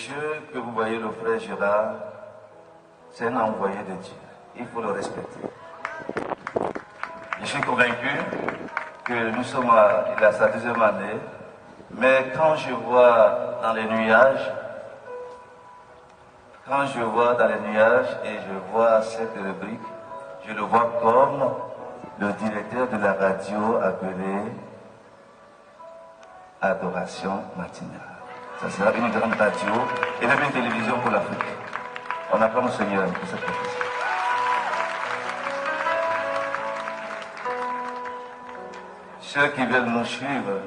monsieur que vous voyez, le frère Gérard, c'est un envoyé de Dieu. Il faut le respecter. Je suis convaincu que nous sommes il a sa deuxième année, mais quand je vois dans les nuages, et je vois cette rubrique, je le vois comme le directeur de la radio appelée Adoration Matinale. Ça sera une grande radio et même une télévision pour l'Afrique. On acclame le Seigneur pour cette prophétie. Ceux qui veulent nous suivre,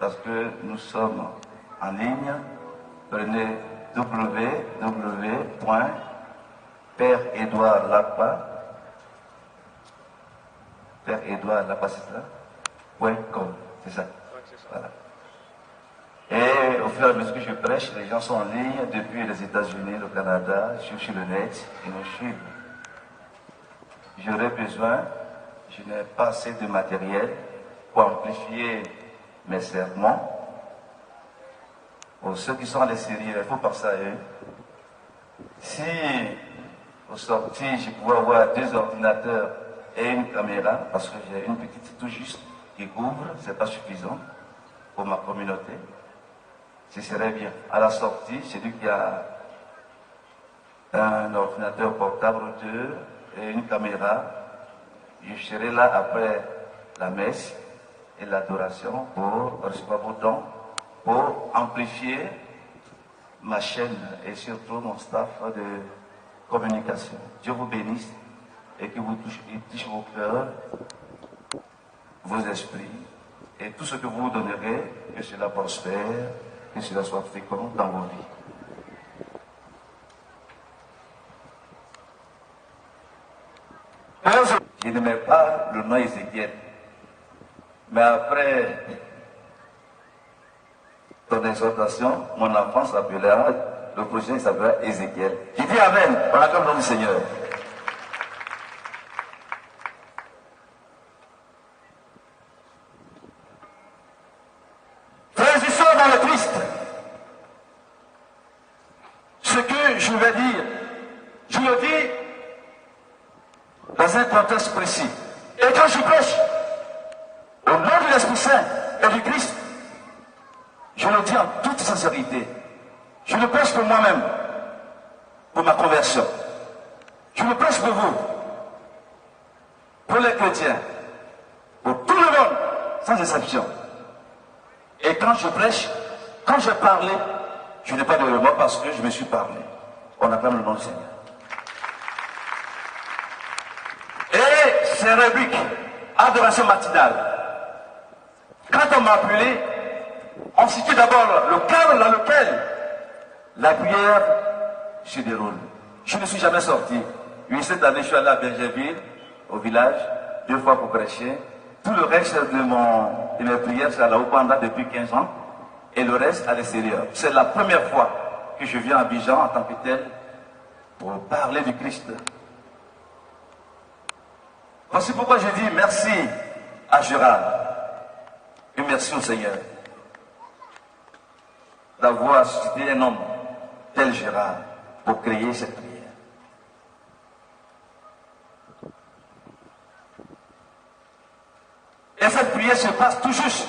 parce que nous sommes en ligne, prenez www.PèreEdouardLapa, PèreEdouardLapa, c'est ça? .com, c'est ça. Voilà. Et au fur et à mesure que je prêche, les gens sont en ligne depuis les États-Unis, le Canada, sur le net, et nous suivent. J'aurais besoin, je n'ai pas assez de matériel pour amplifier mes sermons. Pour ceux qui sont à l'extérieur, il faut penser à eux. Si au sorti, je pouvais avoir 2 ordinateurs et une caméra, parce que j'ai une petite tout juste qui couvre, ce n'est pas suffisant pour ma communauté. Ce serait bien. À la sortie, celui qui a un ordinateur portable ou 2 et une caméra, je serai là après la messe et l'adoration pour recevoir vos dons, pour amplifier ma chaîne et surtout mon staff de communication. Dieu vous bénisse et que vous touche vos cœurs, vos esprits et tout ce que vous donnerez, que cela prospère, que cela soit fécond dans vos vies. Je ne mets pas le nom Ézéchiel, mais après ton exhortation, mon enfant s'appellera, le prochain s'appellera Ézéchiel. Je dis Amen, on acclame le nom du Seigneur. Frères et sœurs dans le Christ, ce que je vais dire, je le dis dans un contexte précis. Et quand je prêche, au nom de l'Esprit Saint et du Christ, je le dis en toute sincérité. Je le prêche pour moi-même, pour ma conversion. Je le prêche pour vous, pour les chrétiens, pour tout le monde, sans exception. Et quand je prêche, quand je parle, je n'ai pas de remords parce que je me suis parlé. On acclame le nom du Seigneur. Et ces rubriques, adoration matinale. Quand on m'a appelé, on situe d'abord le cadre dans lequel la prière se déroule. Je ne suis jamais sorti. Oui, cette année, je suis allé à Bergerville, au village, 2 fois pour prêcher. Tout le reste de mes prières, c'est à la Oupanda depuis 15 ans. Et le reste à l'extérieur. C'est la première fois que je viens à Abidjan en tant que tel pour parler du Christ. Voici pourquoi je dis merci à Gérard et merci au Seigneur d'avoir suscité un homme tel Gérard pour créer cette prière. Et cette prière se passe tout juste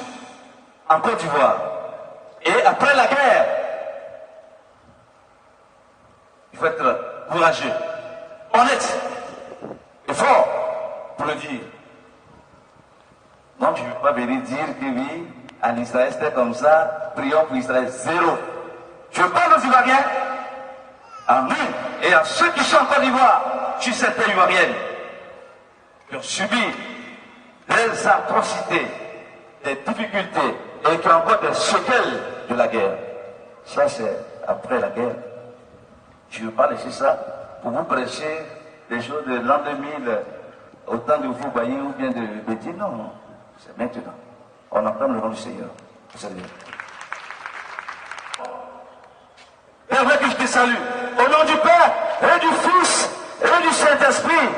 en Côte d'Ivoire. Et après la guerre, il faut être courageux, honnête et fort pour le dire. Donc je ne veux pas venir dire que oui, en Israël c'était comme ça, prions pour Israël, 0. Je parle aux Ivoiriens, à nous et à ceux qui sont en Côte d'Ivoire, sur cette terre ivoirienne, qui ont subi des atrocités, des difficultés et qui ont encore des séquelles de la guerre. Ça c'est après la guerre. Je ne veux pas laisser ça pour vous prêcher des choses de l'an 2000, au temps de vous voyez ou bien de dire non, non, c'est maintenant. On entend le nom du Seigneur. Salut. Permets que je te salue. Au nom du Père et du Fils et du Saint-Esprit.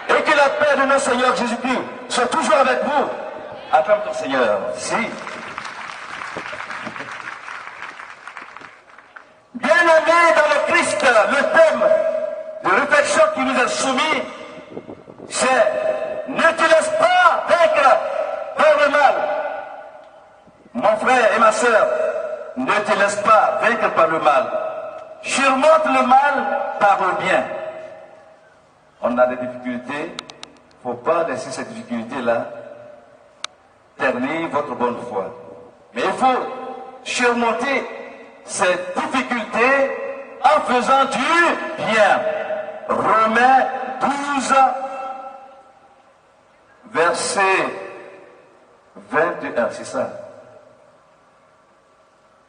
Et que la paix de notre Seigneur Jésus-Christ soit toujours avec vous. Acclame ton Seigneur. Si. Bien-aimés dans le Christ, le thème de réflexion qui nous est soumis, c'est ne te laisse pas vaincre par le mal. Mon frère et ma soeur, ne te laisse pas vaincre par le mal. Surmonte le mal par le bien. On a des difficultés, il ne faut pas laisser cette difficulté-là ternir votre bonne foi. Mais il faut surmonter cette difficulté en faisant du bien. Romains 12, verset 21, c'est ça.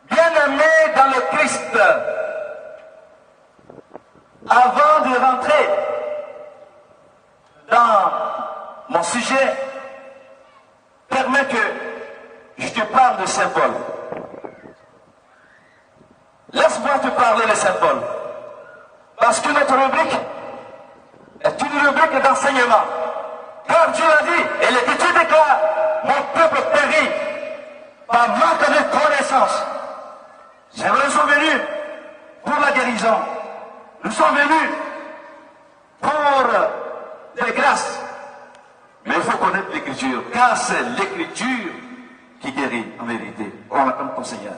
Bien-aimés dans le Christ, avant de rentrer dans mon sujet, permets que je te parle de Saint Paul. Laisse-moi te parler de Saint Paul. Parce que notre rubrique est une rubrique d'enseignement. Comme Dieu l'a dit, et l'Écriture déclare, mon peuple périt par manque de connaissance. C'est vrai, nous sommes venus pour la guérison. Nous sommes venus pour des grâces. Mais il faut connaître l'Écriture, car c'est l'Écriture qui guérit en vérité. On l'attend ton Seigneur.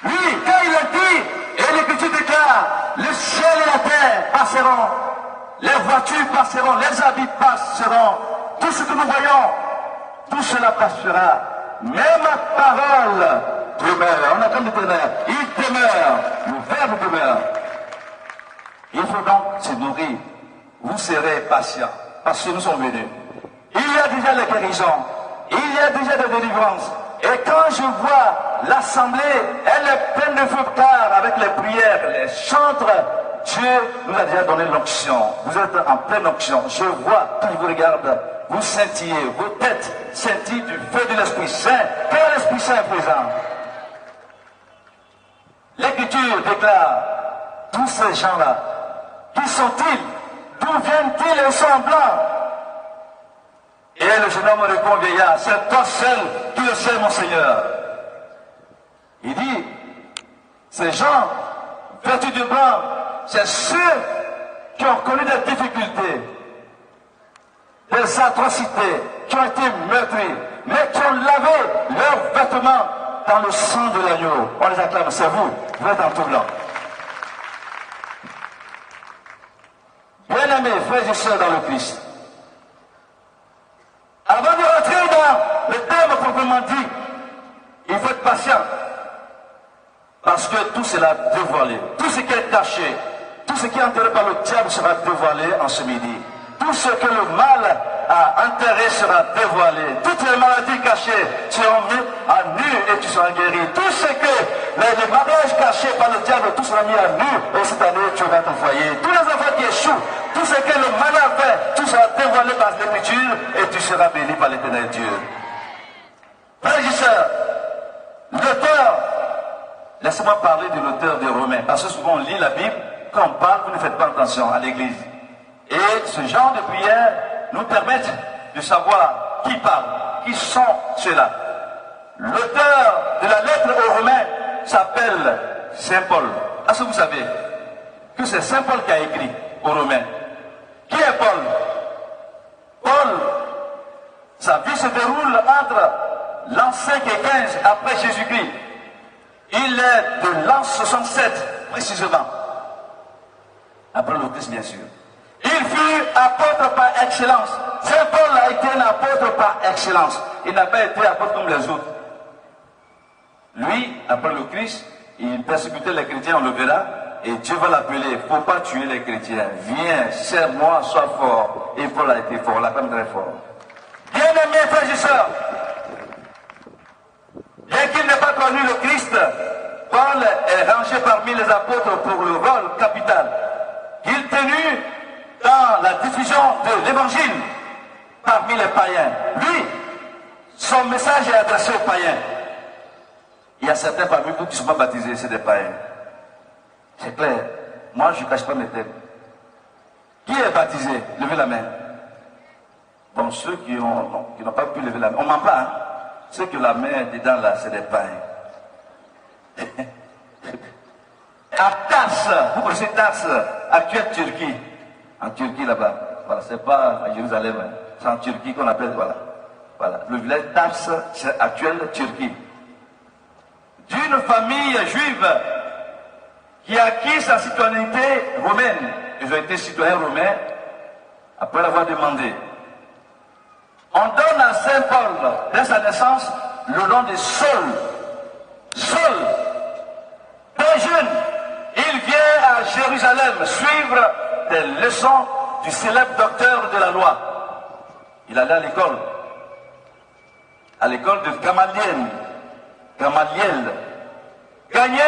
Oui, quand il a dit, et l'Écriture déclare, le ciel et la terre passeront, les voitures passeront, les habits passeront, tout ce que nous voyons, tout cela passera. Mais ma parole demeure. On attend l'Éternel. Il demeure. Le Verbe demeure. Il faut donc se nourrir. Vous serez patients. Parce que nous sommes venus. Il y a déjà la guérison. Il y a déjà des délivrances. Et quand je vois l'assemblée, elle est pleine de feu car avec les prières, les chantres, Dieu nous a déjà donné l'onction. Vous êtes en pleine onction. Je vois, quand je vous regarde, vous scintillez, vos têtes scintillent du feu de l'Esprit Saint, car l'Esprit Saint est présent. L'Écriture déclare, tous ces gens-là, qui sont-ils? D'où viennent-ils? Ils sont blancs. Et le jeune homme répond au vieillard, c'est toi seul qui le sais, mon Seigneur. Il dit, ces gens, vêtus de blanc, c'est ceux qui ont connu des difficultés, des atrocités, qui ont été meurtris, mais qui ont lavé leurs vêtements dans le sang de l'agneau. On les acclame, c'est vous, vous êtes en tout blanc. Bien-aimés, frères et sœurs dans le Christ, avant de rentrer dans le thème proprement dit, il faut être patient. Parce que tout cela dévoilé, tout ce qui est caché, tout ce qui est enterré par le diable sera dévoilé en ce midi. Tout ce que le mal a enterré sera dévoilé. Toutes les maladies cachées seront mises à nu et tu seras guéri. Tout ce que les mariages cachés par le diable, tout sera mis à nu et cette année tu auras ton foyer. Tous les enfants qui échouent, tout ce que le mal a fait, tout sera dévoilé par l'Écriture et tu seras béni par l'Éternel Dieu. Frères et sœurs, l'auteur, laissez-moi parler de l'auteur des Romains, parce que souvent on lit la Bible, quand on parle, vous ne faites pas attention à l'Église. Et ce genre de prières nous permettent de savoir qui parle, qui sont ceux-là. L'auteur de la lettre aux Romains s'appelle Saint Paul. Est-ce que vous savez que c'est Saint Paul qui a écrit aux Romains? Qui est Paul? Paul, sa vie se déroule entre l'an 5 et 15 après Jésus-Christ. Il est de l'an 67 précisément. Après le Christ bien sûr. Il fut apôtre par excellence. Saint Paul a été un apôtre par excellence. Il n'a pas été apôtre comme les autres. Lui, après le Christ, il persécutait les chrétiens, on le verra, et Dieu va l'appeler. Il ne faut pas tuer les chrétiens. Viens, serre-moi, sois fort. Et Paul a été fort, la femme très fort. Bien-aimés frères et sœurs, bien qu'il n'ait pas connu le Christ, Paul est rangé parmi les apôtres pour le rôle capital qu'il tenu dans la diffusion de l'évangile parmi les païens. Lui, son message est adressé aux païens. Il y a certains parmi vous qui ne sont pas baptisés, c'est des païens. C'est clair. Moi, je ne cache pas mes thèmes. Qui est baptisé? Levez la main. Bon, ceux qui n'ont pas pu lever la main. On ne ment pas, hein? Ceux qui ont la main dedans là, c'est des païens. à Tars, vous connaissez Tars, actuelle Turquie. En Turquie là-bas. Voilà, c'est pas à Jérusalem, hein. C'est en Turquie qu'on appelle, voilà. Voilà. Le village Tars, c'est actuelle Turquie. D'une famille juive qui a acquis sa citoyenneté romaine. Ils ont été citoyens romains après l'avoir demandé. On donne à Saint Paul, dès sa naissance, le nom de Saul. Saul, très jeune, il vient à Jérusalem suivre des leçons du célèbre docteur de la loi. Il allait à l'école de Gamaliel. Gagné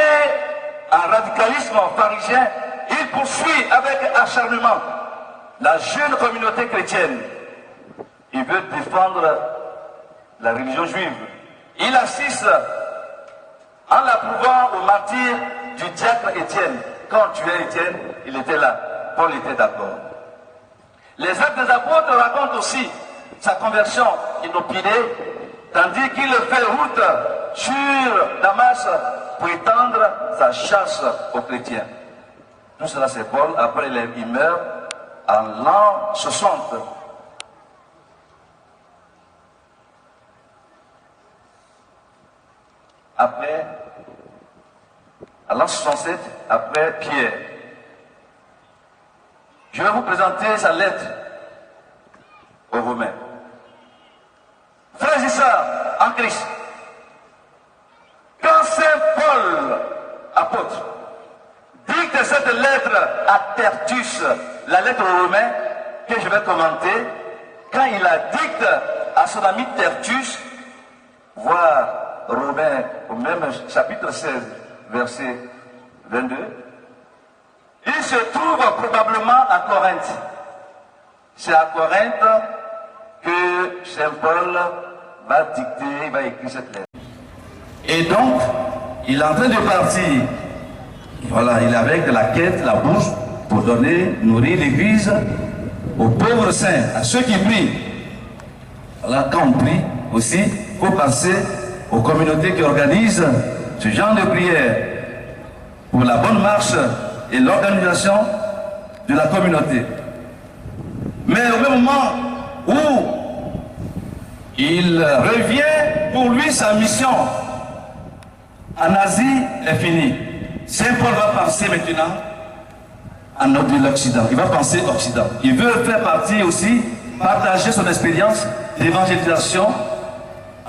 en radicalisme pharisien, il poursuit avec acharnement la jeune communauté chrétienne. Il veut défendre la religion juive. Il assiste en l'approuvant au martyr du diacre Étienne. Quand on tuait Étienne, il était là. Paul était d'accord. Les actes des apôtres racontent aussi sa conversion inopinée, tandis qu'il fait route sur Damas pour étendre sa chasse aux chrétiens. Tout cela c'est Paul, après il meurt en l'an 60. Après, à l'an 67, après Pierre. Je vais vous présenter sa lettre aux Romains. Frères et sœurs en Christ, quand Saint Paul, apôtre, dicte cette lettre à Tertus, la lettre aux Romains, que je vais commenter, quand il la dicte à son ami Tertus, voir Romains au même chapitre 16, verset 22, il se trouve probablement à Corinthe. C'est à Corinthe que Saint Paul va dicter, il va écrire cette lettre. Et donc, il est en train de partir. Voilà, il est avec la quête, la bouche, pour donner, nourrir l'église aux pauvres saints, à ceux qui prient. Voilà, quand on prie aussi, il faut penser aux communautés qui organisent ce genre de prière pour la bonne marche et l'organisation de la communauté. Mais au même moment où il revient, pour lui sa mission en Asie est finie. Saint Paul va penser maintenant à l'Occident. Il va penser Occident. Il veut faire partie aussi, partager son expérience d'évangélisation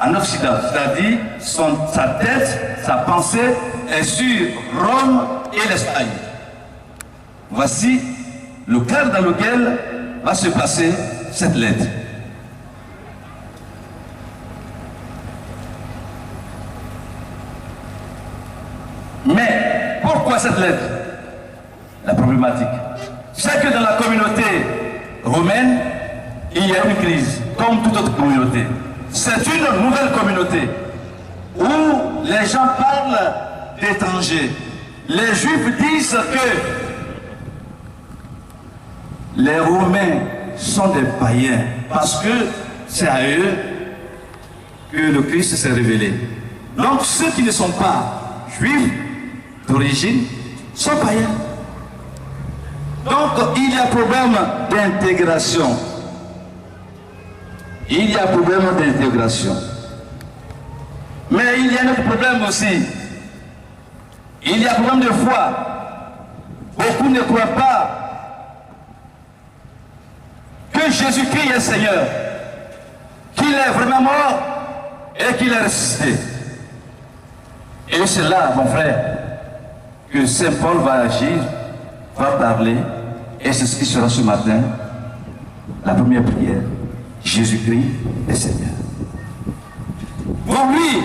en Occident. C'est-à-dire, sa tête, sa pensée est sur Rome et l'Espagne. Voici le cadre dans lequel va se passer cette lettre. Mais pourquoi cette lettre? La problématique, c'est que dans la communauté romaine, il y a une crise, comme toute autre communauté. C'est une nouvelle communauté où les gens parlent d'étrangers. Les Juifs disent que les Romains sont des païens parce que c'est à eux que le Christ s'est révélé. Donc ceux qui ne sont pas juifs d'origine sont païens. Donc il y a problème d'intégration. Il y a problème d'intégration. Mais il y a un autre problème aussi. Il y a problème de foi. Beaucoup ne croient pas que Jésus-Christ est Seigneur, qu'il est vraiment mort et qu'il est ressuscité. Et c'est là, mon frère, que Saint Paul va agir, va parler, et c'est ce qui sera ce matin, la première prière. Jésus-Christ est Seigneur. Pour lui,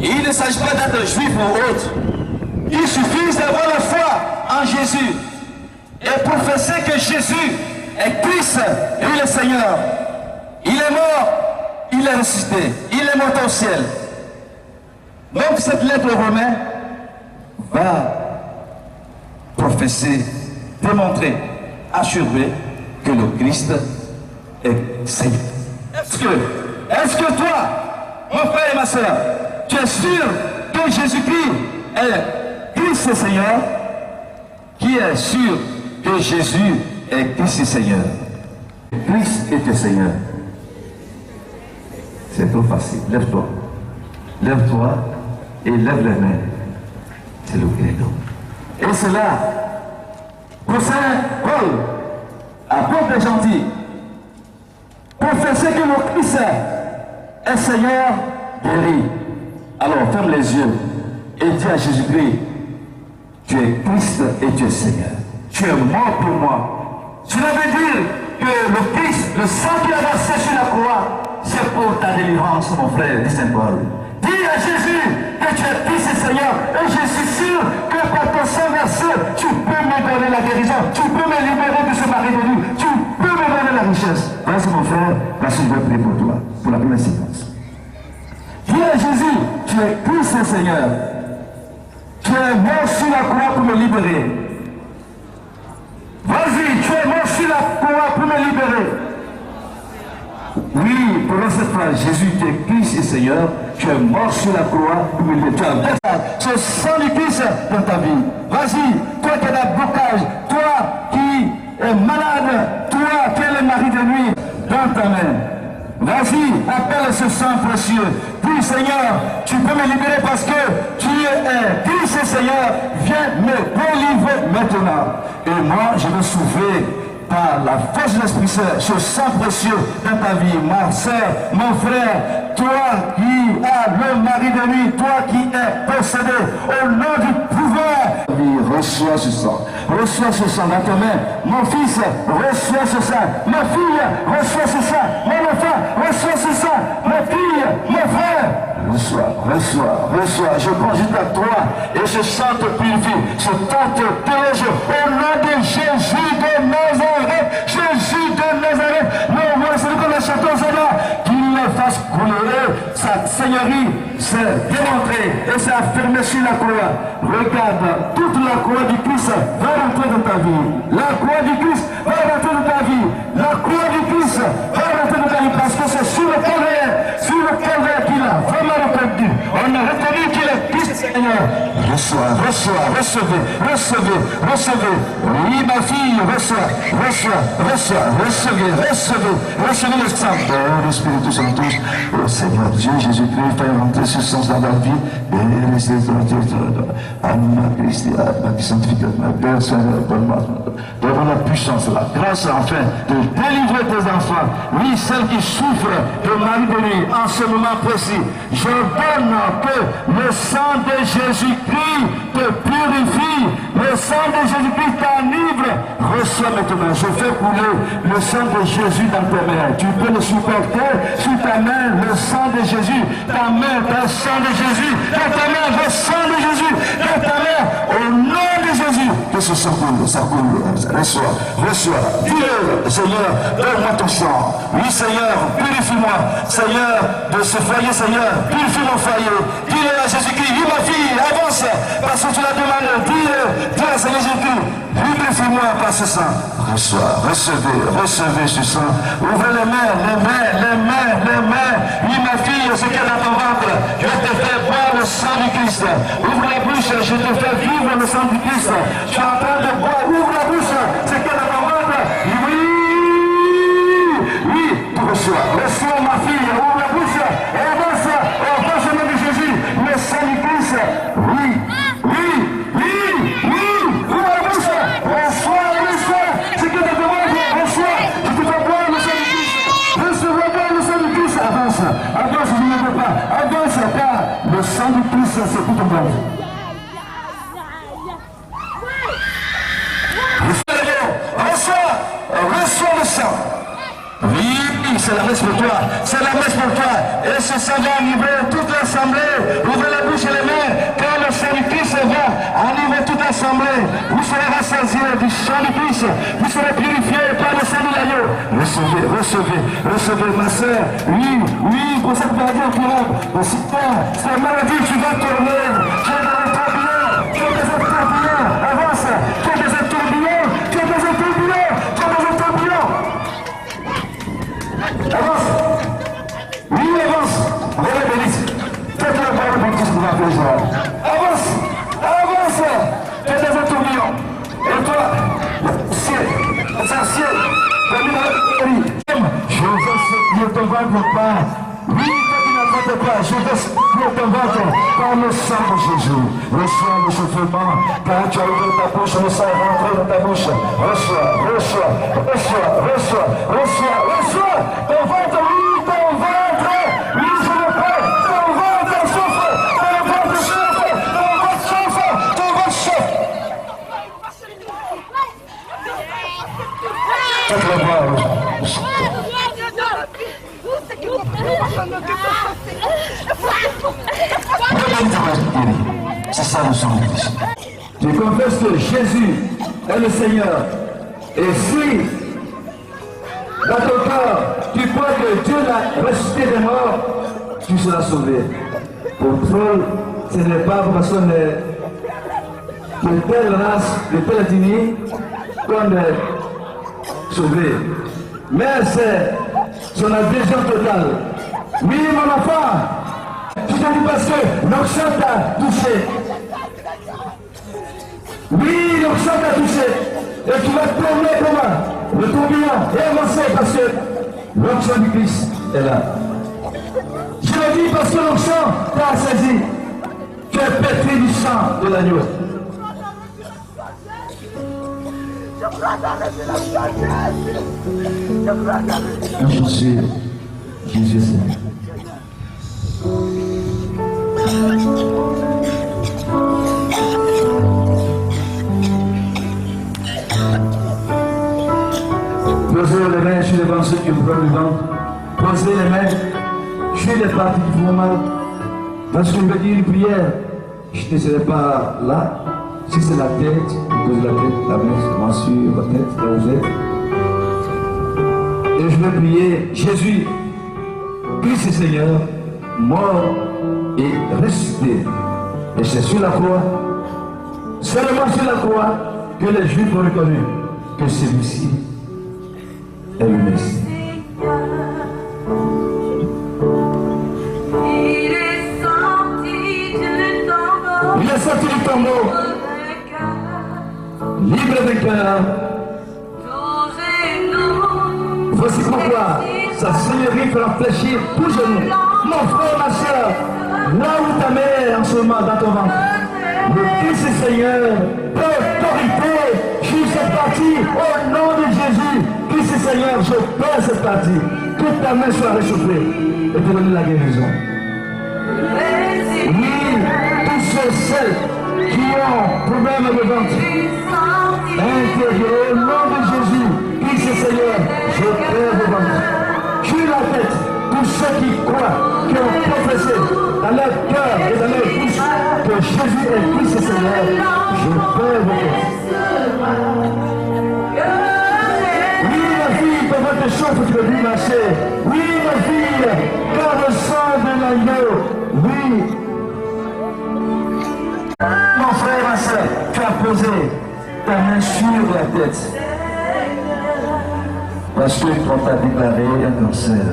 il ne s'agit pas d'être juif ou autre. Il suffit d'avoir la foi en Jésus et professer que Jésus est Christ et il est Seigneur. Il est mort, il est ressuscité, il est monté au ciel. Donc cette lettre aux Romains va professer, démontrer, assurer que le Christ est Seigneur. Est-ce que toi, mon frère et ma soeur, tu es sûr que Jésus-Christ est Christ et Seigneur? Qui est sûr que Jésus est Christ et Seigneur? Christ est Seigneur. C'est trop facile. Lève-toi. Lève-toi et lève les mains. C'est le credo. Et c'est là, pour Saint Paul, apôtre gentil, confesser que le Christ est Seigneur, guéri. Alors ferme les yeux et dis à Jésus-Christ, tu es Christ et tu es Seigneur. Tu es mort pour moi. Cela veut dire que le Christ, le sang qui a versé sur la croix, c'est pour ta délivrance, mon frère, dit Saint Paul. Dis à Jésus que tu es Christ et Seigneur. Et je suis sûr que par ton sang versé, tu peux me donner la guérison. Tu peux me libérer de ce mari de lui. Tu peux me donner la richesse. Vas-y mon frère, parce que je vais prier pour toi, pour la première séquence. Dis à Jésus, tu es Christ et Seigneur. Tu es mort sur la croix pour me libérer. Vas-y, tu es mort sur la croix pour me libérer. Oui, pendant cette phrase, Jésus, tu es Christ et Seigneur, tu es mort sur la croix pour me libérer. Tu as ce sang du Christ dans ta vie. Vas-y, toi qui as un blocage, toi qui es malade, toi qui es le mari de nuit, dans ta main. Vas-y, appelle ce sang précieux. Dis Seigneur, tu peux me libérer parce que tu es Christ et Seigneur. Viens me délivrer maintenant. Et moi, je veux sauver par la force de l'Esprit Saint, ce sang précieux dans ta vie, ma soeur, mon frère, toi qui as le mari de nuit, toi qui es possédé, au nom du pouvoir, reçois ce sang dans ta main, mon fils, reçois ce sang, ma fille, reçois ce sang, mon enfant, reçois ce sang, ma fille, mon frère, reçois, je prends juste à toi, et ce sang te purifie, ce sang te purge, au nom de Jésus de Nazareth, Jésus de Nazareth, non, moi, c'est que le château Zéna, qu'il le fasse couler, sa seigneurie s'est démontrée et s'est affirmée sur la croix. Regarde, toute la croix du Christ va rentrer dans ta vie. La croix du Christ va rentrer dans ta vie. La croix du Christ va rentrer dans ta vie parce que c'est sur le calvaire qu'il a vraiment répandu. On a reconnu qu'il est Christ Seigneur. Recevez. Oui, ma fille, recevez le sang. Oh, l'Esprit Saint, oh Seigneur Dieu, Jésus-Christ, fais rentrer ce sens dans la vie. Et laissez Anima Christi, ma sanctification, ma Père, Seigneur, donne la puissance, la grâce, enfin, de délivrer tes enfants. Oui, celles qui souffrent de mari de nuit, en ce moment précis. J'ordonne que le sang de Jésus-Christ te purifie, le sang de Jésus-Christ t'enivre. Reçois maintenant, je fais couler le sang de Jésus dans tes mains. Tu peux le supporter sur ta main, le sang de Jésus, ta main, le sang de Jésus, dans ta main, le sang de Jésus, dans ta main, au nom de Jésus. Que ce sang coule, reçois. Dis-le, Seigneur, donne-moi ton sang. Oui, Seigneur, purifie-moi. Seigneur, de ce foyer, Seigneur, purifie mon foyer. Dis-le à Jésus-Christ, oui, ma fille, avance, parce que tu l'as demandé. Dis-le à Seigneur Jésus-Christ, purifie-moi par ce sang. Recevez ce sang. Ouvrez les mains. Oui, ma fille, ce qu'il y a dans ton ventre, je vais te faire boire le sang du Christ. Ouvre la bouche, je te fais vivre le sang du Christ. Tu es en train de boire, ouvre la bouche, ce qu'il y a dans ton ventre. Oui, reçois ma fille, ouvre la bouche, et avance, au nom de Jésus, le sang du Christ. Oui, ouvre la bouche, reçois, ce qu'il y a dans ton ventre, reçois, je te fais boire le sang du Christ. Recevez bien le sang du Christ, avance, je ne veux pas, avance, car le sang du Christ, c'est tout ton ventre. Reçois le sang. Oui, c'est la messe pour toi. Et ce sang va enivrer toute l'assemblée. Ouvrez la bouche et les mains, car le sang du Christ va enivrer toute l'assemblée. Vous serez rassasiés du sang du Christ. Vous serez purifiés par le sang de l'agneau. Recevez ma soeur. Oui, pour cette maladie incurable. Cette maladie, tu vas tourner. Tu es dans le tourbillon. Avance. Tu es dans un tourbillon. Avance. Oui, avance. Regarde Bénice. Faites la parole pour tout ce qu'on va faire. Avance. Tu es dans un tourbillon. Et vendre pas. Oui, toi qui n'attends pas, je laisse pour te vendre par le sang de Jésus. Reçois le chauffement, car tu as ouvert ta bouche, le sang est rentré dans ta bouche. Reçois. Ton ventre, oui, ton ventre. Oui, je le prends. Ton ventre souffre. Ton ventre souffre. Ton ventre souffre. Ton ventre souffre. Faites-le voir. C'est ça le sang de Christ. Tu confesses que Jésus est le Seigneur. Et si dans ton cœur tu crois que Dieu l'a ressuscité des morts, tu seras sauvé. Pour Paul, ce n'est pas parce qu'on est de telle race, de telle ethnie qu'on est sauvé. Mais c'est son adhésion totale. Oui, mon enfant, tu te dis parce que l'onction t'a touché. Oui, l'onction t'a touché. Et tu vas tourner comment? Le tourbillon et avancer parce que l'onction du Christ est là. Je le dis parce que l'onction t'a saisi. Tu es pétri du sang de l'agneau. Jésus, c'est. Posez les mains sur les pensées qui vous prennent le ventre. Posez les mains sur les parties qui font mal. Parce que je vais dire une prière. Je ne serai pas là. Si c'est la tête, vous posez la tête, la main sur votre tête, là où vous êtes. Et je vais prier Jésus, Christ est Seigneur, mort et ressuscité. Et c'est sur la croix, seulement sur la croix, que les Juifs ont reconnu que celui-ci est le Messie. Il est sorti du tombeau, libre de cœur. Voici pourquoi sa seigneurie fera fléchir tout genou. Mon frère, ma soeur, là où ta mère en ce moment dans ton ventre, le Fils est Seigneur, d'autorité, sur cette partie, au nom de Jésus, Christ est Seigneur, je perds cette partie. Que ta main soit réchauffée et te donner la guérison. Oui, tous ceux qui ont problème de ventre, intérieur, au nom de Jésus, Christ est Seigneur, je perds le ventre. Sur la tête, tous ceux qui croient, qui ont professé dans leur cœur et dans leur bouche que Jésus est Christ et Seigneur, je perds vos têtes. Oui, ma fille, ton ventre chauffe, tu ne peux plus marcher. Oui, ma fille, car le sang de l'agneau, oui. Mon frère, ma soeur, tu as posé ta main sur la tête. Parce que quand tu as déclaré un cancer,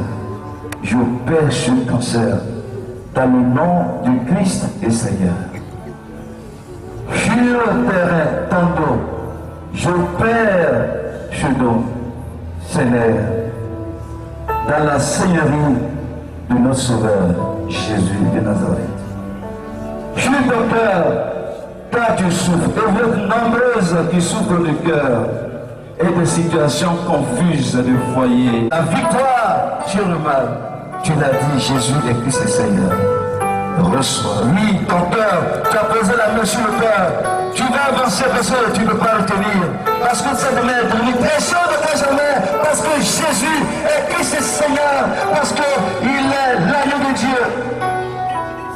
je perds ce cancer dans le nom du Christ et Seigneur. Sur le terrain, ton dos, je perds ce dos, Seigneur, dans la Seigneurie de notre Sauveur, Jésus de Nazareth. Sur ton cœur, car tu souffres, et vous êtes nombreuses qui souffrent du cœur, et de situations confuses de foyer. La victoire sur le mal, tu l'as dit, Jésus est Christ et Seigneur. Reçois. Oui, ton cœur, tu as posé la main sur le cœur. Tu vas avancer parce que tu ne peux pas le tenir. Parce que cette main est devenue très chaude de jamais. Parce que Jésus est Christ et Seigneur. Parce qu'il est l'agneau de Dieu.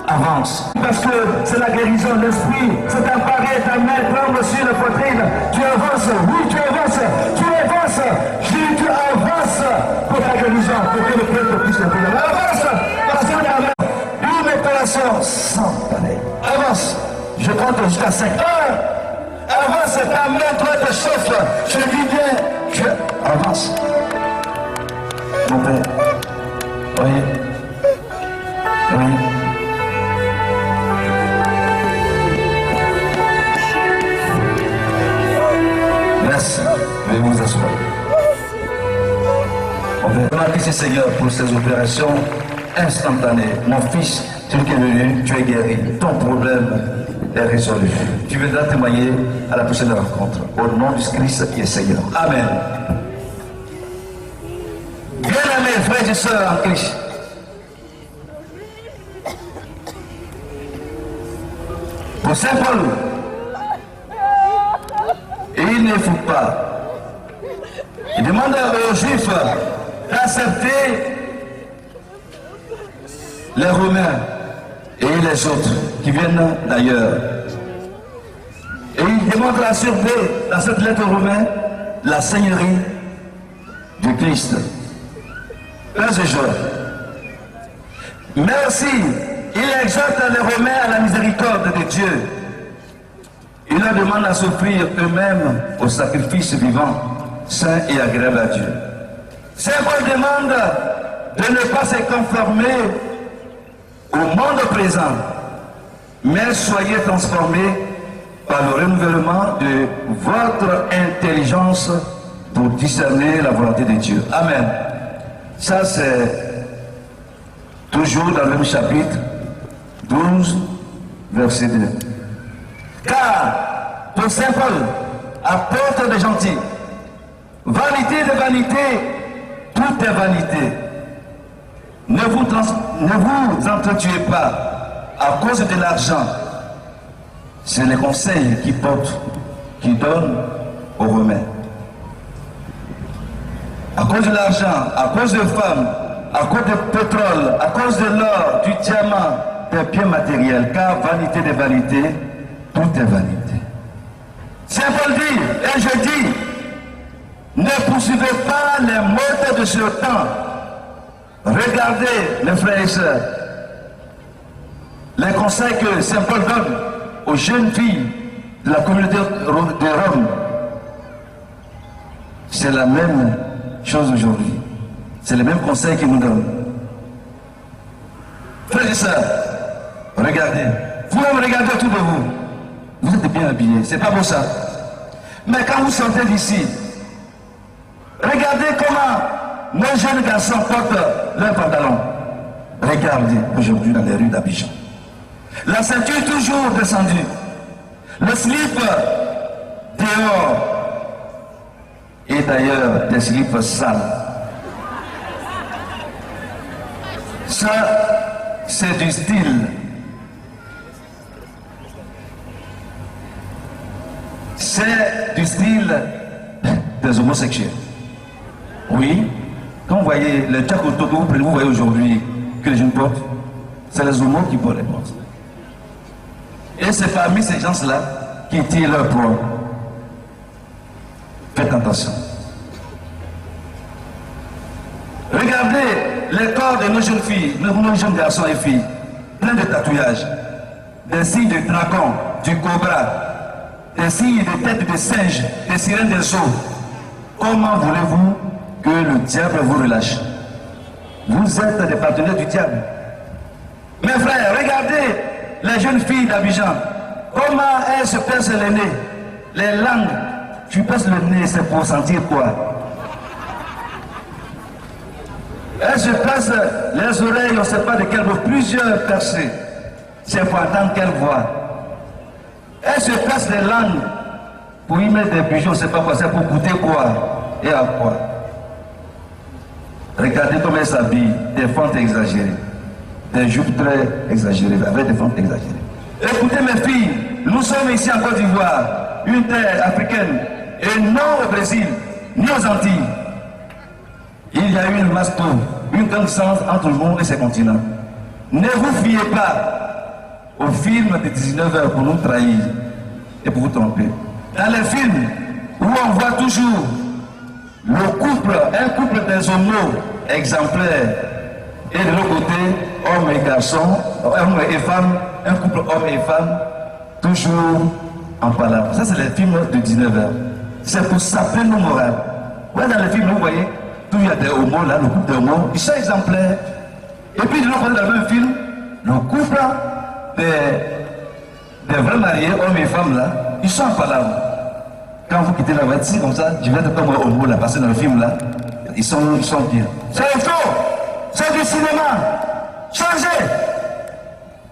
Avance. Parce que c'est la guérison de l'esprit. C'est emparé ta main, prendre sur la poitrine. Tu avances. Oui, tu avances. Tu avances. Tu avances pour ta guérison. Pour que le prêtre puisse la prière. Avance. Parce que une opération sans pareil. Avance. Je compte jusqu'à 5 heures. Avance. Ta main doit être chef. Je dis bien. Avance. Mon père. Oui. Oui. Merci. Veuillez vous asseoir. On va remarquer merci Seigneur pour ces opérations instantanées. Mon fils, tu es venu, tu es guéri. Ton problème est résolu. Tu viendras témoigner à la prochaine rencontre. Au nom du Christ qui est Seigneur. Amen. Bien-aimés frères et sœurs en Christ. Pour Saint Paul, il ne faut pas. Il demande aux Juifs d'accepter les Romains et les autres qui viennent d'ailleurs. Et il demande à surveiller dans cette lettre aux Romains la seigneurie du Christ. Frères et sœurs, merci. Il exhorte les Romains à la miséricorde de Dieu. Il leur demande à s'offrir eux-mêmes au sacrifice vivant, saint et agréable à Dieu. Saint Paul demande de ne pas se conformer au monde présent, mais soyez transformés par le renouvellement de votre intelligence pour discerner la volonté de Dieu. Amen. Ça c'est toujours dans le même chapitre 12, verset 2. Car pour Saint Paul, apôtre des gentils, vanité de vanité, tout est vanité. Ne vous entretuez pas à cause de l'argent. C'est les conseils qui donnent aux Romains. À cause de l'argent, à cause de femmes, à cause du pétrole, à cause de l'or, du diamant, des biens matériels, car vanité de vanité, tout est vanité. Saint Paul dit, et je dis, ne poursuivez pas les modes de ce temps. Regardez, mes frères et sœurs, les conseils que Saint Paul donne aux jeunes filles de la communauté de Rome. C'est la même chose aujourd'hui. C'est le même conseil qu'il nous donne. Frères et sœurs, regardez. Vous-même regardez autour de vous. Vous êtes bien habillés. C'est pas beau ça. Mais quand vous sortez d'ici, regardez comment nos jeunes garçons portent leurs pantalons. Regardez aujourd'hui dans les rues d'Abidjan. La ceinture toujours descendue. Le slip dehors. Et d'ailleurs, des slips sales. Ça, c'est du style. C'est du style des homosexuels. Oui, quand vous voyez le tchakoto que vous voyez aujourd'hui que les jeunes portent, c'est les homos qui portent les portes. Et c'est parmi ces gens-là qui tirent leur proie. Faites attention. Regardez les corps de nos jeunes filles, nos jeunes garçons et filles, pleins de tatouages, des signes de dragon, du cobra, des signes de tête de singe, des sirènes des eaux. Comment voulez-vous que le diable vous relâche? Vous êtes des partenaires du diable. Mes frères, regardez les jeunes filles d'Abidjan. Comment elles se percent le nez, les langues. Tu perces le nez, c'est pour sentir quoi? Elles se percent les oreilles, on ne sait pas de quelle voix, plusieurs percées. C'est pour entendre quelle voix. Elles se percent les langues pour y mettre des bijoux, on ne sait pas quoi, c'est pour goûter quoi et à quoi. Regardez comment elles s'habillent, des fentes exagérées, des jupes très exagérées, avec des fentes exagérées. Écoutez mes filles, nous sommes ici en Côte d'Ivoire, une terre africaine, et non au Brésil, ni aux Antilles. Il y a eu une masse d'eau, une grande distance entre le monde et ses continents. Ne vous fiez pas aux films de 19h pour nous trahir et pour vous tromper. Dans les films où on voit toujours le couple, un couple des homos exemplaires, et de l'autre côté, hommes et garçons, hommes et femmes, un couple homme et femme, toujours en parlant. Ça, c'est les films de 19h. C'est pour saper nos morales. Ouais, dans les films, vous voyez, il y a des homos là, le couple des homos, ils sont exemplaires. Et puis de l'autre côté, dans le même film, le couple des vrais mariés, hommes et femmes là, ils sont en parlant. Quand vous quittez la voiture comme ça, je vais être comme un homo là, passer dans le film là, Ils sont bien. C'est faux. C'est du cinéma. Changez.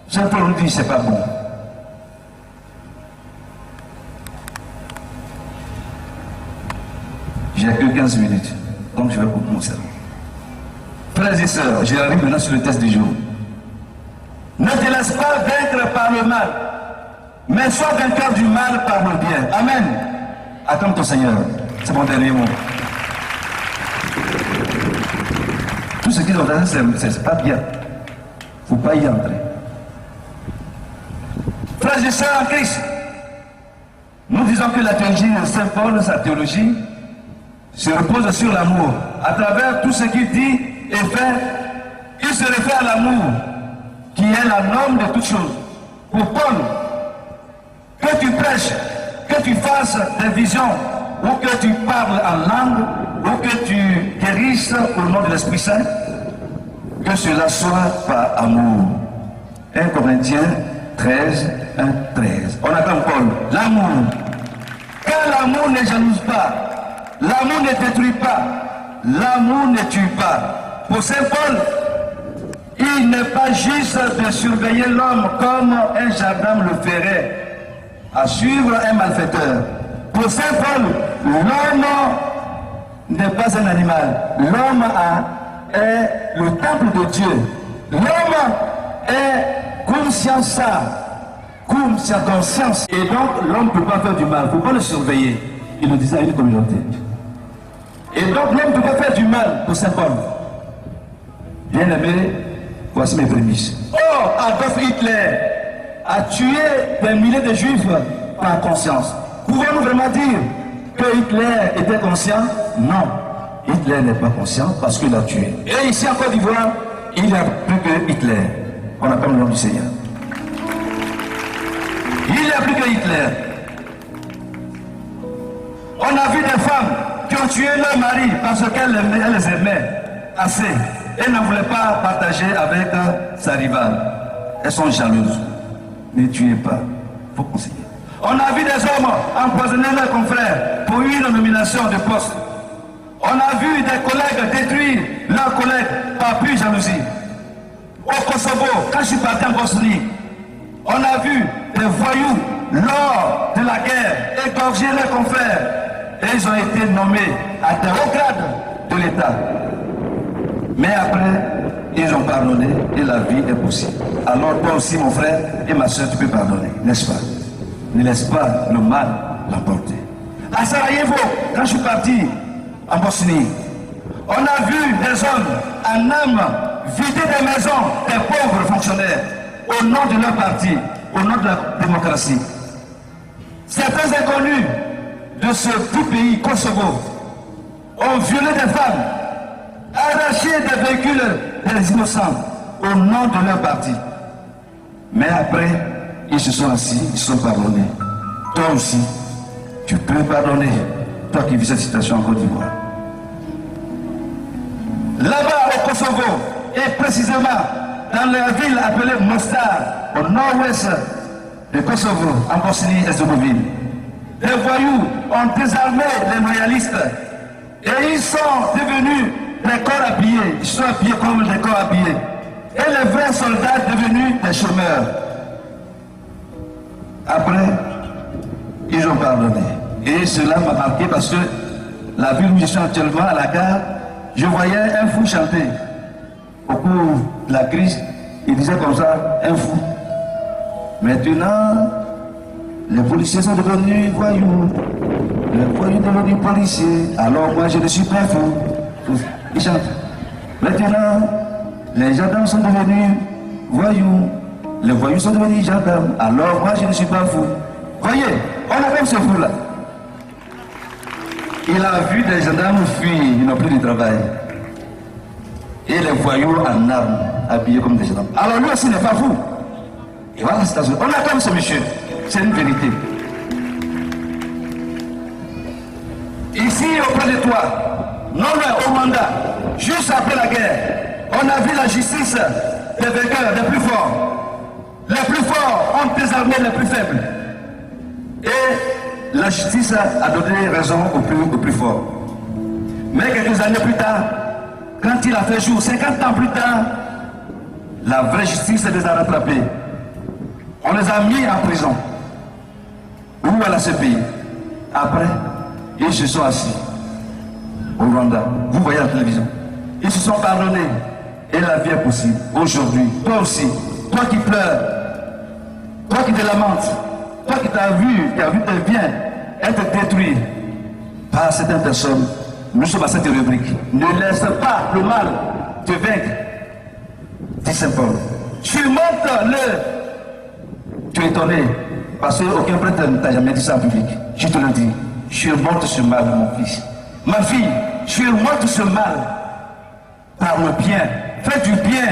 Saint-Paul nous dit c'est pas bon. J'ai que 15 minutes, donc je vais couper mon cerveau. Frères et sœurs, j'arrive maintenant sur le test du jour. Ne te laisse pas vaincre par le mal, mais sois vainqueur du mal par le bien. Amen. Attends ton Seigneur, c'est mon dernier mot. Tout ce qu'ils ont dit, c'est pas bien. Il ne faut pas y entrer. Frères et sœurs en Christ, nous disons que la théologie de Saint Paul, sa théologie, se repose sur l'amour. À travers tout ce qu'il dit et fait, il se réfère à l'amour, qui est la norme de toutes choses. Pour Paul, que tu prêches, que tu fasses des visions, ou que tu parles en langue, ou que tu guérisses au nom de l'Esprit Saint, que cela soit par amour. 1 Corinthiens 13, 1, 13. On attend Paul. L'amour. Car l'amour ne jalouse pas. L'amour ne détruit pas. L'amour ne tue pas. Pour Saint Paul, il n'est pas juste de surveiller l'homme comme un gendarme le ferait à suivre un malfaiteur. Pour Saint Paul, l'homme n'est pas un animal. L'homme est le temple de Dieu. L'homme est conscience, conscience. Et donc, l'homme ne peut pas faire du mal. Il ne faut pas le surveiller. Il le disait à une communauté. Et donc, l'homme ne peut pas faire du mal pour Saint Paul. Bien aimé, voici mes prémices. Oh, Adolf Hitler a tué des milliers de juifs par conscience. Pouvons-nous vraiment dire que Hitler était conscient? Non. Hitler n'est pas conscient parce qu'il a tué. Et ici en Côte d'Ivoire, il y a plus que Hitler. On appelle le nom du Seigneur. Il n'y a plus que Hitler. On a vu des femmes qui ont tué leur mari parce qu'elles les aimaient assez. Elles ne voulaient pas partager avec sa rivale. Elles sont jalouses. Ne tuez pas. Il faut conseiller. On a vu des hommes empoisonner leurs confrères pour une nomination de poste. On a vu des collègues détruire leurs collègues par pure jalousie. Au Kosovo, quand je suis parti en Bosnie, on a vu des voyous lors de la guerre égorger leurs confrères. Et ils ont été nommés à des hauts grades de l'État. Mais après, ils ont pardonné et la vie est possible. Alors toi aussi, mon frère et ma soeur, tu peux pardonner, n'est-ce pas? Ne laisse pas le mal l'emporter. À Sarajevo, quand je suis parti en Bosnie, on a vu des hommes en âme vider des maisons des pauvres fonctionnaires au nom de leur parti, au nom de la démocratie. Certains inconnus de ce petit pays, Kosovo, ont violé des femmes, arraché des véhicules des innocents au nom de leur parti. Mais après, ils se sont assis, ils se sont pardonnés. Toi aussi, tu peux pardonner, toi qui vis cette situation en Côte d'Ivoire. Là-bas au Kosovo, et précisément dans la ville appelée Mostar, au nord-ouest de Kosovo, en Bosnie-Herzégovine, les voyous ont désarmé les loyalistes et ils sont devenus des corps habillés, ils sont habillés comme des corps habillés. Et les vrais soldats devenus des chômeurs. Après, ils ont pardonné. Et cela m'a marqué parce que la ville où je suis actuellement, à la gare, je voyais un fou chanter. Au cours de la crise, il disait comme ça, un fou. Maintenant, les policiers sont devenus voyous. Les voyous sont devenus policiers. Alors moi, je ne suis pas fou. Il chante. Maintenant, les gendarmes sont devenus voyous. Les voyous sont devenus gendarmes. Alors moi, je ne suis pas fou. Voyez, on a même ce fou-là. Il a vu des gendarmes fuir, ils n'ont plus de travail. Et les voyous en armes, habillés comme des gendarmes. Alors lui aussi n'est pas fou. Et voilà la situation. On attend ce monsieur. C'est une vérité. Ici, auprès de toi, non loin au mandat, juste après la guerre, on a vu la justice des vainqueurs, des plus forts. Les plus forts ont désarmé les plus faibles. Et la justice a donné raison aux plus forts. Mais quelques années plus tard, quand il a fait jour, 50 ans plus tard, la vraie justice les a rattrapés. On les a mis en prison. Ou à la CPI. Après, ils se sont assis au Rwanda. Vous voyez la télévision. Ils se sont pardonnés. Et la vie est possible. Aujourd'hui, toi aussi, toi qui pleures, toi qui te lamentes, toi qui as vu tes biens être détruits par certaines personnes, nous sommes à cette rubrique. Ne laisse pas le mal te vaincre. Dit Saint Paul. Surmonte-le. Tu es étonné parce qu'aucun prêtre ne t'a jamais dit ça en public. Je te le dis. Surmonte ce mal, mon fils. Ma fille, surmonte ce mal par le bien. Fais du bien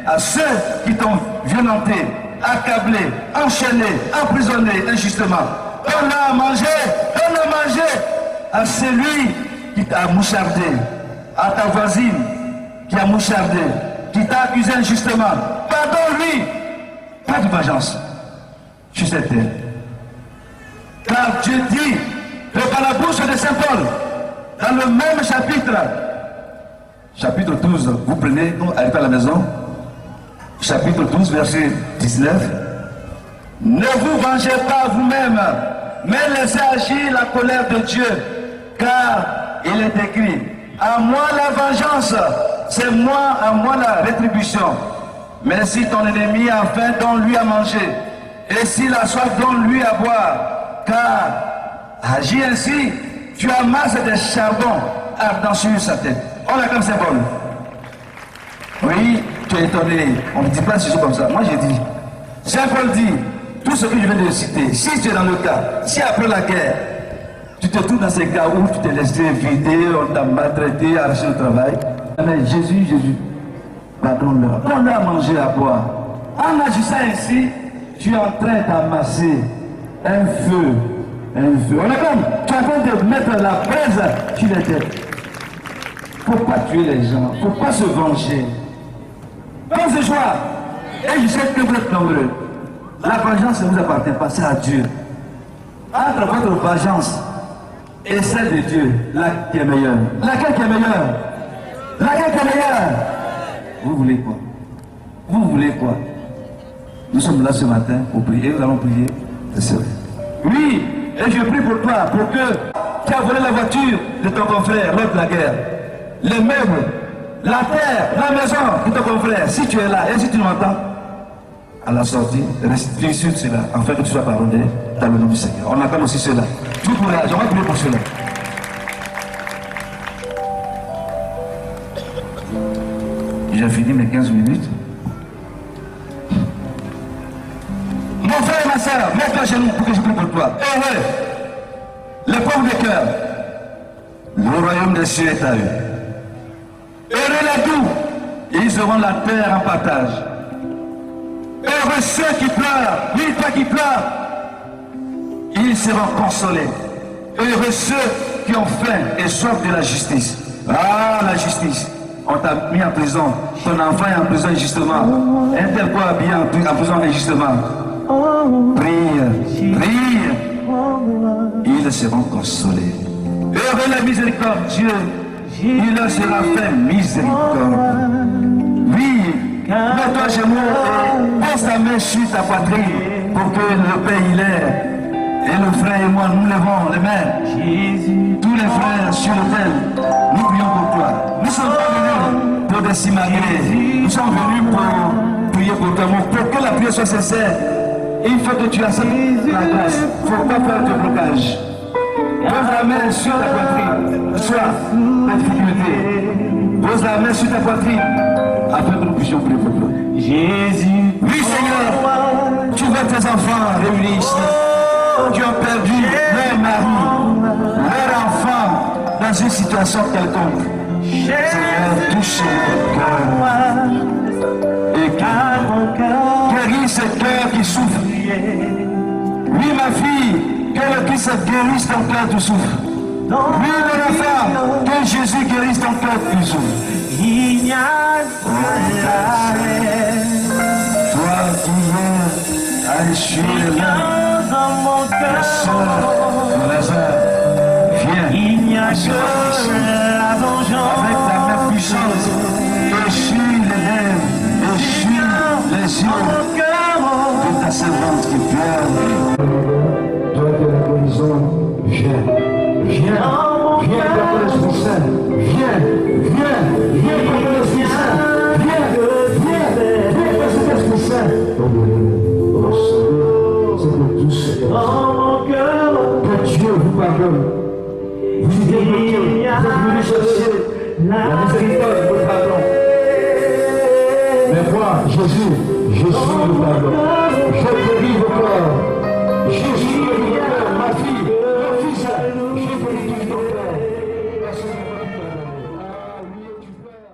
à ceux qui t'ont violenté, accablé, enchaîné, emprisonné injustement. Donne-le à manger, donne-le à manger à celui qui t'a mouchardé, à ta voisine qui a mouchardé, qui t'a accusé injustement. Pardonne-lui. Pas de vengeance sur cette terre. Car Dieu dit, par la bouche de Saint Paul, dans le même chapitre 12, vous prenez, allez à la maison, chapitre 12, verset 19. Ne vous vengez pas vous-même, mais laissez agir la colère de Dieu, car il est écrit, à moi la vengeance, c'est moi, à moi la rétribution. Mais si ton ennemi a faim, donne-lui à manger, et s'il a soif, donne-lui à boire, car agis ainsi, tu amasses des charbons ardents sur sa tête. On a comme symbole. Oui, tu es étonné. On ne dit pas des choses comme ça. Moi, j'ai dit. Saint Paul dit, tout ce que je viens de citer, si tu es dans le cas, si après la guerre, tu te trouves dans ces cas où tu t'es laissé vider, on t'a maltraité, arraché le travail, mais Jésus, pardonne-leur. Donne-leur à manger, à boire. En agissant ainsi, tu es en train d'amasser un feu. On est comme, tu es en train de mettre la braise sur les têtes. Il ne faut pas tuer les gens, il ne faut pas se venger. Dans ce soir, et je sais que vous êtes nombreux, la vengeance ne vous appartient pas, c'est à Dieu. Entre votre vengeance et celle de Dieu, laquelle qui est meilleure? Laquelle qui est meilleure? Laquelle qui est meilleure? Vous voulez quoi? Vous voulez quoi? Nous sommes là ce matin pour prier, nous allons prier. Oui, et je prie pour toi, pour que tu as volé la voiture de ton confrère lors de la guerre, les meubles, la terre, la maison de ton confrère, si tu es là et si tu m'entends, à la sortie, restitue sur cela, afin que tu sois pardonné dans le nom du Seigneur. On attend aussi cela. Tout courage, j'aimerais prier pour cela. J'ai fini mes 15 minutes. Mon frère et ma soeur, mets-toi chez nous pour que je prie pour toi. Heureux, les pauvres de cœur, le royaume des cieux est à eux. Heureux les doux, ils auront la terre en partage. Heureux ceux qui pleurent, oui, toi qui pleures, ils seront consolés. Heureux ceux qui ont faim et soif de la justice. Ah, la justice. On t'a mis en prison, ton enfant est en prison injustement. Un tel quoi habillé en prison injustement. Prie, prie. Ils seront consolés. Heureux les miséricordieux, il leur sera fait miséricorde. Oui, mets-toi chez moi et pose ta main sur ta poitrine pour que le Père il est. Et le frère et moi, nous levons les mains. Tous les frères sur l'autel, nous prions pour toi. Nous sommes pas venus pour des simagrées. Nous sommes venus pour prier pour toi. Pour que la prière soit sincère, il faut que tu acceptes la grâce. Il ne faut pas faire de blocage. Pose la main sur ta poitrine. Sois la difficulté. Pose la main sur ta poitrine afin que nous puissions prier pour toi. Jésus. Oui, Seigneur, tu vois tes enfants réunis ici, qui ont perdu leur mari, leur enfant dans une situation quelconque. Seigneur, touche leur cœur et guéris ce cœur qui souffre. Oui, ma fille, que le Christ guérisse ton cœur qui souffre. Oui, mon enfant, que Jésus guérisse ton cœur qui souffre. Toi qui es à essuyer les larmes, la sœur, viens, l'intercession de ta servante qui pleure. Toi que la guérison, viens, viens, viens par l'Esprit Saint, viens, viens, viens par l'Esprit Saint, viens, viens, viens par cet Esprit Saint. Oh Seigneur, c'est pour tous ces personnes. Que Dieu vous pardonne. Vous débloquez, vous êtes venus chercher la miséricorde, le pardon. Mais moi, Jésus, je suis le pardon. Je guéris vos corps. Jésus, guéris vos corps, ma fille, mon fils, je guéris vos corps. Parce que je vais vous pardonner. Ah, lui est du Père.